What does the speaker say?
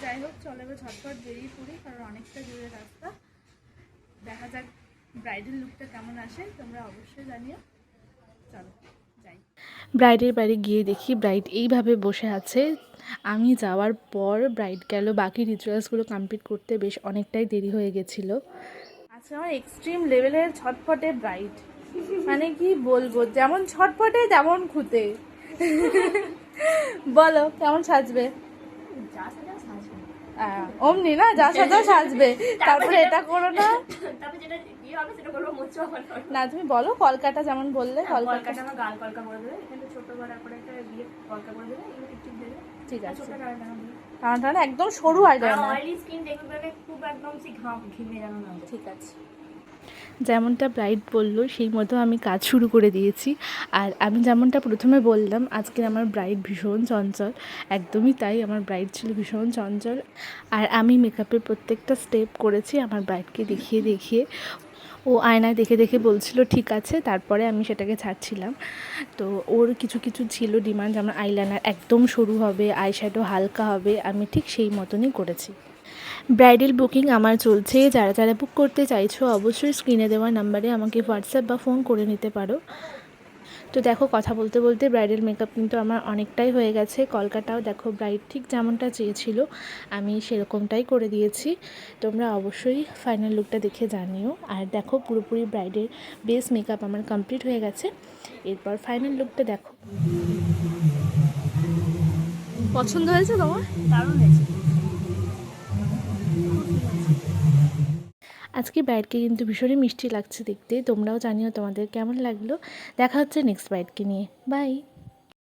যাই হোক, চলো এবার ঝটপট বেরিয়ে পড়ি, কারণ অনেকটা দূরে রাস্তা। দেখা যাক ব্রাইডাল লুকটা কেমন আসে, তোমরা অবশ্যই জানিও। চলো যাই। ব্রাইডের বাড়ি গিয়ে দেখি ব্রাইড এইভাবে বসে আছে। আমি যাওয়ার পর ব্রাইড গেল বাকি রিচুয়ালসগুলো কমপ্লিট করতে, বেশ অনেকটাই দেরি হয়ে গেছিলো। আচ্ছা, আমার এক্সট্রিম লেভেলের ছটফটে ব্রাইড, মানে কি বলবো, যেমন ছটফটে তেমন খুঁতে। বলো কেমন সাজবে? অমনি না, যা সাজা সাজবে, তারপরে এটা করো না। না তুমি বলো, কলকাতা যেমন বললে, কলকাতা আমার গাল কলকা করে দেবে, এখানে ছোট বড় করে একটা দিয়ে কলকা করে দেবে, এগুলো টিপ দেবে। ঠিক আছে, টানা একদম সরু আর যায় না, অয়েলি স্কিন দেখবে খুব একদম ঘিমে যেন না। ঠিক আছে, যেমনটা ব্রাইড বললো সেই মতো আমি কাজ শুরু করে দিয়েছি। আর আমি যেমনটা প্রথমে বললাম, আজকে আমার ব্রাইড ভীষণ চঞ্চল, একদমই তাই, আমার ব্রাইড ছিল ভীষণ চঞ্চল। আর আমি মেকআপের প্রত্যেকটা স্টেপ করেছি আমার ব্রাইডকে দেখিয়ে দেখিয়ে। ও আয়নায় দেখে দেখে বলছিল ঠিক আছে, তারপরে আমি সেটাকে ছাড়ছিলাম। তো ওর কিছু কিছু ছিল ডিমান্ড, যেমন আইলাইনার একদম সরু হবে, আইশ্যাডো হালকা হবে, আমি ঠিক সেই মতনই করেছি। ব্রাইডাল বুকিং আমার চলছে, যারা যারা বুক করতে চাইছো অবশ্যই স্ক্রিনে দেওয়া নাম্বারে আমাকে হোয়াটসঅ্যাপ বা ফোন করে নিতে পারো। তো দেখো, কথা বলতে বলতে ব্রাইডাল মেকআপ কিন্তু আমার অনেকটাই হয়ে গেছে। কলকাতাও দেখো ব্রাইড ঠিক যেমনটা চেয়েছিল আমি সেরকমটাই করে দিয়েছি। তোমরা অবশ্যই ফাইনাল লুকটা দেখে জানিও। আর দেখো, পুরোপুরি ব্রাইডের বেস মেকআপ আমার কমপ্লিট হয়ে গেছে। এরপর ফাইনাল লুকটা দেখো। পছন্দ হয়েছে তোমার? দারুণ হয়েছে। আজকে ব্রাইডকে কিন্তু ভীষণই মিষ্টি লাগছে দেখতে। তোমরাও জানিও তোমাদের কেমন লাগলো। দেখা হচ্ছে নেক্সট ব্রাইডকে নিয়ে। বাই।